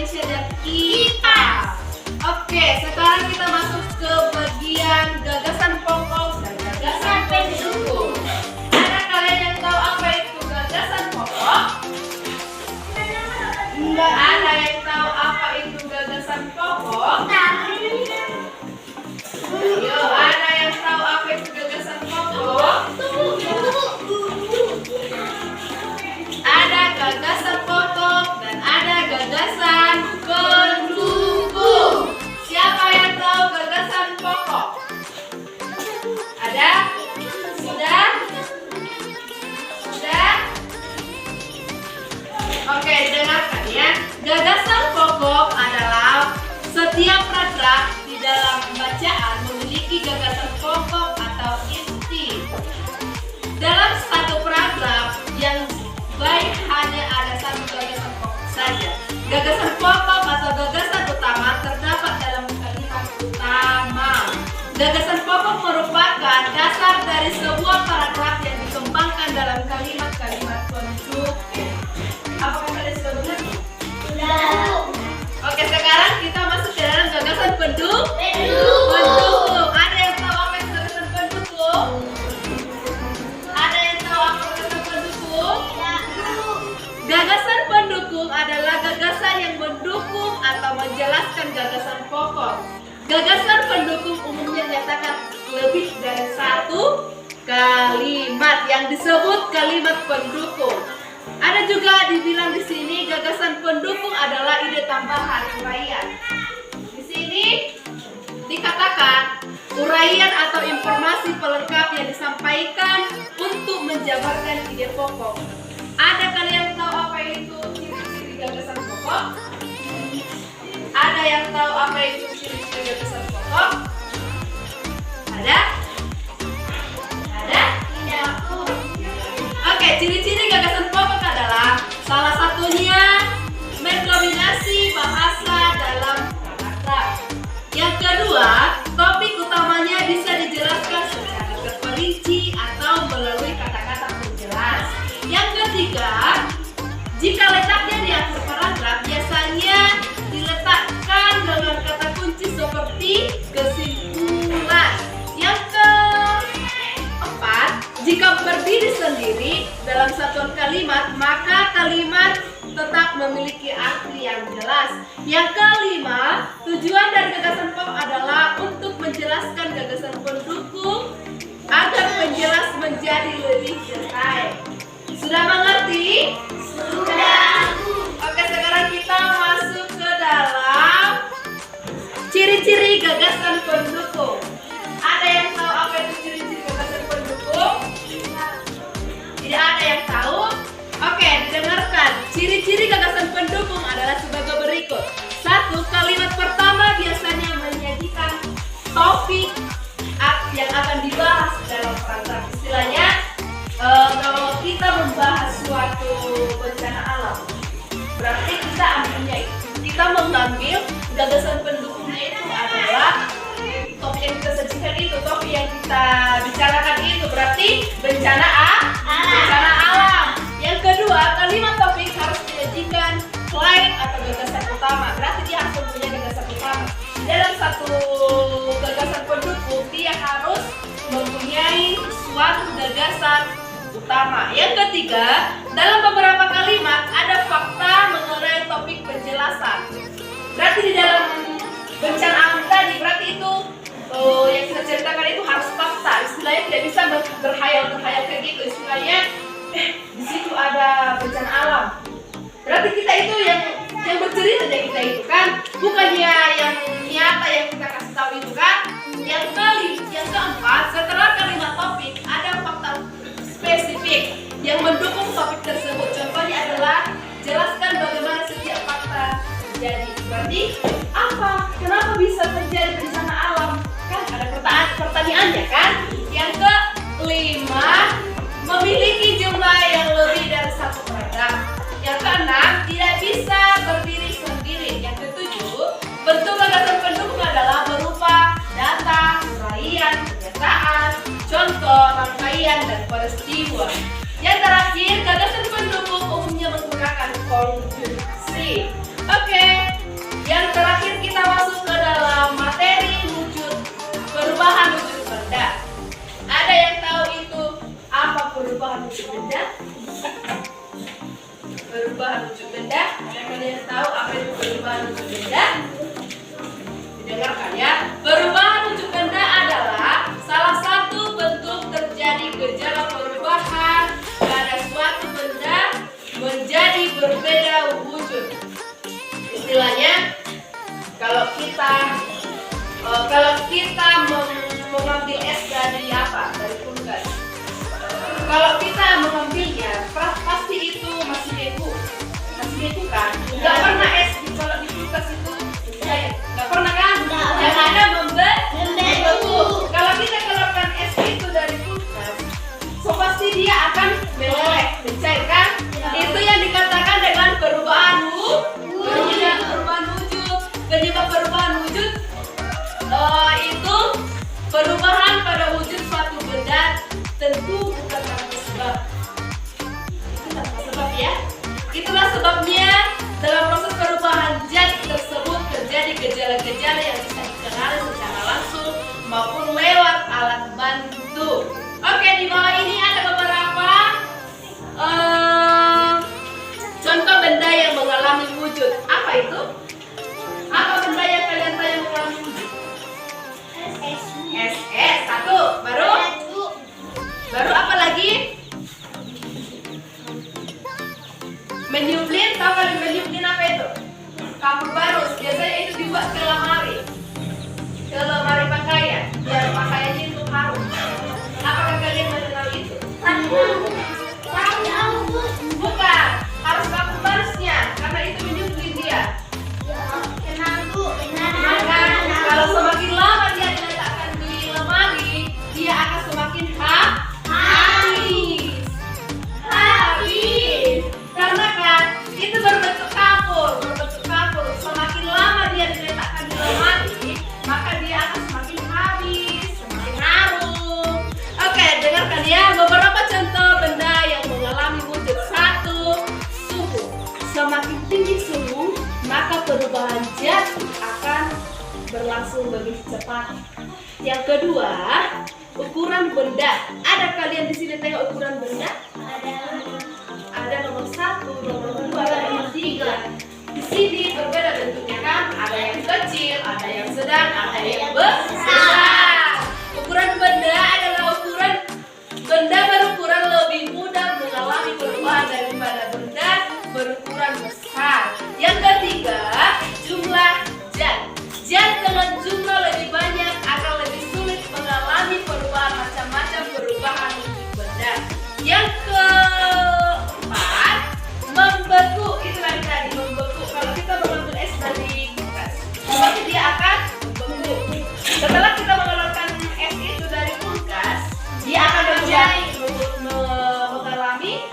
Indonesia dan IPA. Oke, sekarang kita masuk ke bagian gagasan pokok dan gagasan pendukung. Ada kalian yang tahu apa itu gagasan pokok? Enggak ada yang tahu apa itu gagasan pokok? Ayo, ada yang tahu apa itu gagasan pokok? Ada gagasan pokok dan ada gagasan pendukung. Siapa yang tahu gagasan pokok? Ada? Sudah? Sudah? Oke, didengarkan ya. Gagasan pokok adalah setiap paragraf di dalam bacaan memiliki gagasan pokok atau inti. Dalam satu paragraf yang baik hanya ada satu gagasan pokok saja. Gagasan pokok atau gagasan utama terdapat dalam kalimat utama. Gagasan pokok merupakan dasar dari sebuah paragraf yang dikembangkan dalam kalimat-kalimat pendukung. Apakah kalian sudah mengerti? Sudah. Oke, sekarang kita masuk ke dalam gagasan pendukung. Ada yang tahu apa itu gagasan pendukung? Ada yang tahu apa gagasan pendukung? Gagasan pendukung adalah gagasan yang mendukung atau menjelaskan gagasan pokok. Gagasan pendukung umumnya menyatakan lebih dari satu kalimat yang disebut kalimat pendukung. Ada juga dibilang di sini gagasan pendukung adalah ide tambahan uraian. Di sini dikatakan uraian atau informasi pelengkap yang disampaikan untuk menjabarkan ide pokok. Ada kalian tahu apa itu ciri-ciri gagasan pokok? Ada yang tahu apa itu ciri-ciri gagasan pokok? Ada? Ada? Tidak. Oke, ciri-ciri gagasan pokok adalah salah satunya mendominasi bahasa dalam paragraf. Yang kedua, topik utamanya bisa dijelaskan secara terperinci atau melalui kata-kata penjelas. Yang ketiga, jika letaknya di akhir paragraf, biasanya diletakkan dengan kata kunci seperti kesimpulan. Yang keempat, jika berdiri sendiri dalam satuan kalimat, maka kalimat tetap memiliki arti yang jelas. Yang kelima, tujuan dari gagasan pokok adalah untuk menjelaskan gagasan pendukung agar penjelas menjadi lebih detail. Sudah mengerti? Sudah. Oke, sekarang kita masuk ke dalam ciri-ciri gagasan pendukung. Ada yang tahu apa itu ciri-ciri gagasan pendukung? Tidak ada yang tahu? Oke, didengarkan. Ciri-ciri gagasan pendukung adalah sebagai berikut. 1. Kalimat pertama biasanya menyajikan topik yang akan dibahas dalam paragraf. Istilahnya, kalau kita membahas suatu bencana alam, berarti kita mengambil gagasan pendukungnya itu adalah topik yang kita sajikan itu, topik yang kita bicarakan itu berarti bencana alam. Yang kedua, kalimat topik harus menyajikan slide atau gagasan utama, berarti dia harus mempunyai gagasan utama. Dalam satu gagasan pendukung, dia harus mempunyai suatu gagasan utama. Yang ketiga, dalam beberapa kalimat ada fakta mengenai topik penjelasan. Berarti di dalam bencana alam tadi, berarti itu yang kita ceritakan itu harus fakta. Istilahnya tidak bisa berhayal kayak gitu. Istilahnya di situ ada bencana alam. Berarti kita itu yang bercerita aja kita itu kan, bukannya yang nyata yang kita kasih tahu itu kan. Yang keempat, setelah kalimat topik ada fakta spesifik yang mendukung topik tersebut. Contohnya adalah jelaskan bagaimana setiap fakta terjadi. Berarti apa? Kenapa bisa terjadi bencana alam? Kan ada pertanyaannya kan? Yang kelima, memiliki jumlah yang lebih dari satu paragraf. Yang keenam, tidak bisa berdiri sendiri. Yang ketujuh, bentuk gagasan pendukung adalah berupa data, uraian, pernyataan, contoh, rangkaian, dan peristiwa. Yang terakhir, gagasan pendukung umumnya menggunakan konjungsi. Oke, Yang terakhir kita masuk ke dalam materi perubahan wujud benda. Ada yang tahu itu apa perubahan wujud benda? Perubahan wujud benda. Ada kalian tahu apa itu perubahan wujud benda? Didengarkan ya. Perubahan wujud benda adalah salah satu bentuk terjadi gejala perubahan pada suatu benda menjadi berbeda wujud. Istilahnya, kalau kita mengambil es dari apa? Dari kulkas. Kalau kita mengambilnya, pasti itu masih beku kan? Nggak pernah es kalau di kulkas itu cair. Nggak pernah kan? Yang ada membeku. Kalau kita keluarkan es itu dari kulkas, so pasti dia akan meleleh, mencair kan? Itu yang dikatakan dengan perubahan wujud. Penyebab perubahan wujud itu perubahan pada wujud suatu benda tentu bukan tanpa sebab. Itu tanpa sebab ya. Itulah sebabnya dalam proses perubahan zat tersebut terjadi gejala-gejala yang bisa dikenali secara langsung maupun lewat alat bantu. Oke, di bawah ini ada beberapa contoh benda yang mengalami wujud. Apa itu? Apa benda yang kalian tahu yang mengalami wujud? SS. Satu. Baru apa lagi? Menyuplin. Tahu kalian menyuplin apa itu? Kapur barus. Biasanya itu dibuat ke lemari pakaian. Biar pakaiannya itu harum. Apakah kalian mengenal itu? Bukan. Harus kapur barusnya. Karena itu menyuplin dia. Maka kalau semakin lama dia diletakkan di lemari, dia akan semakin habis. Karena kan itu berbentuk kapur. Semakin lama dia diletakkan di lemari, maka dia akan semakin habis, semakin harum. Oke, dengarkan ya beberapa contoh benda yang mengalami wujud. Satu, suhu. Semakin tinggi suhu, maka perubahan zat akan berlangsung lebih cepat. Yang kedua, ukuran benda. Ada kalian di sini tengok ukuran benda? Ada nomor 1, nomor 2, nomor 3. Di sini berbeda bentuknya kan? Ada yang kecil, ada yang sedang, ada yang besar. Ukuran benda adalah ukuran benda berukuran lebih mudah mengalami perubahan daripada benda berukuran besar. Yang ketiga, jumlah zat. Zat dengan jumlah lebih banyak akan lebih sulit mengalami perubahan macam-macam perubahan wujud benda. Yang keempat, membeku. Itu tadi membeku. Kalau kita mengambil es dari kulkas, pasti dia akan membeku. Setelah kita mengeluarkan es itu dari kulkas, dia akan mengalami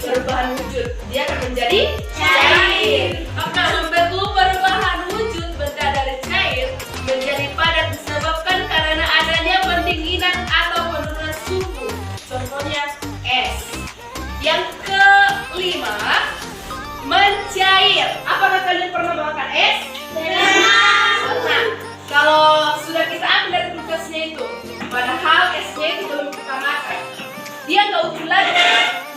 perubahan wujud. Dia akan menjadi cair. Maka membeku perubahan wujud benda dari cair menjadi padat disebabkan karena adanya pendinginan atau penurunan suhu. Contohnya es. Yang kelima, mencair. Apakah kalian pernah makan es? Pernah. Kalau sudah kita ambil dari kulkasnya itu, padahal esnya itu belum kita makan, dia nggak utuh lagi,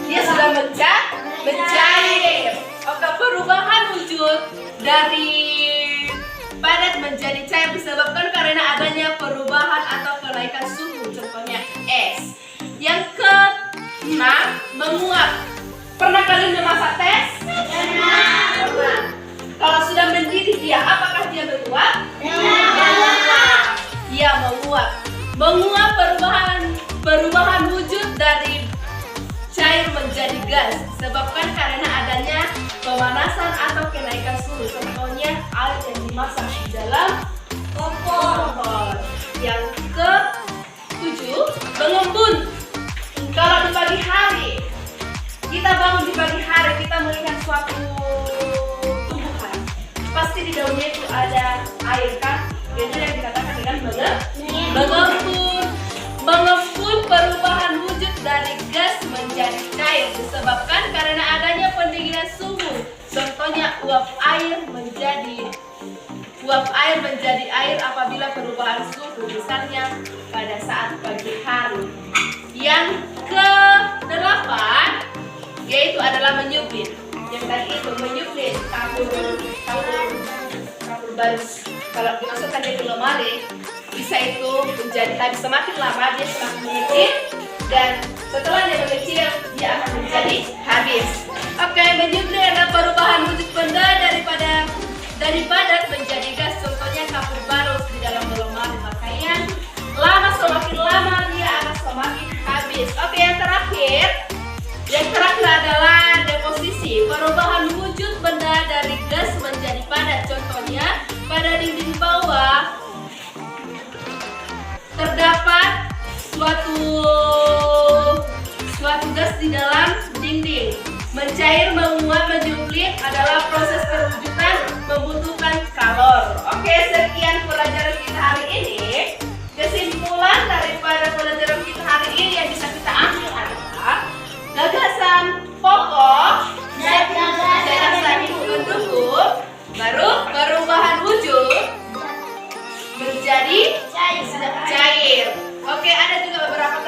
dia sudah mencair. Oke, perubahan wujud dari padat menjadi cair disebabkan karena adanya perubahan atau kenaikan suhu. Contohnya es. Yang keenam, menguap. Pernah kalian memasak teh? Pernah. Kalau sudah mendidih dia, apakah dia menguap? Dia menguap. Menguap perubahan wujud dari cair menjadi gas disebabkan karena adanya pemanasan atau kenaikan suhu. Contohnya air yang dimasak di dalam kompor. Yang ke-7, mengembun. Kalau di pagi hari, kita bangun di pagi hari, kita melihat suatu tumbuhan, pasti di daunnya itu ada air kan? Itu yang dikatakan dengan mengembun. Mengembun perubahan wujud dari gas menjadi cair disebabkan karena adanya pendinginan suhu. Contohnya uap air menjadi air apabila perubahan suhu, misalnya pada saat pagi hari. Yang ke-8 yaitu adalah menyublit. Yang tadi itu menyublit kapur baris. Kalau dimasukkan di lemari, bisa itu menjadi habis, semakin lama dia semakin mengecil, dan setelah dia mengecil dia akan menjadi habis. Oke, menyublit adalah perubahan wujud benda dari padat menjadi gas. Contohnya kapur baris di dalam lemari pakaian. Semakin lama dia akan semakin habis. Oke, yang terakhir adalah deposisi, perubahan wujud benda dari gas menjadi padat. Contohnya pada dinding bawah terdapat suatu gas di dalam dinding. Mencair, menguap, menyublit adalah proses perwujudan membutuhkan kalor. Oke, sekian pelajaran kita hari ini. Kesimpulan daripada pelajaran kita hari ini yang bisa kita ambil adalah gagasan pokok dan gagasan pendukung, baru perubahan wujud menjadi cair. Oke, ada juga beberapa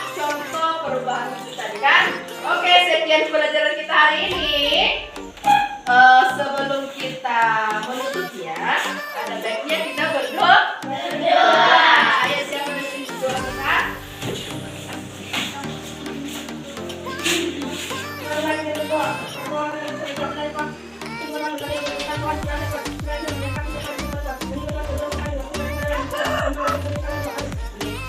contoh perubahan wujud tadi kan. Oke, sekian pelajaran kita hari ini. Sebelum kita menutupnya, ada baiknya kita berdoa. Ayo, siapa yang berdoa kita?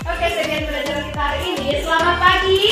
Oke, sekian pelajaran kita hari ini. Selamat pagi.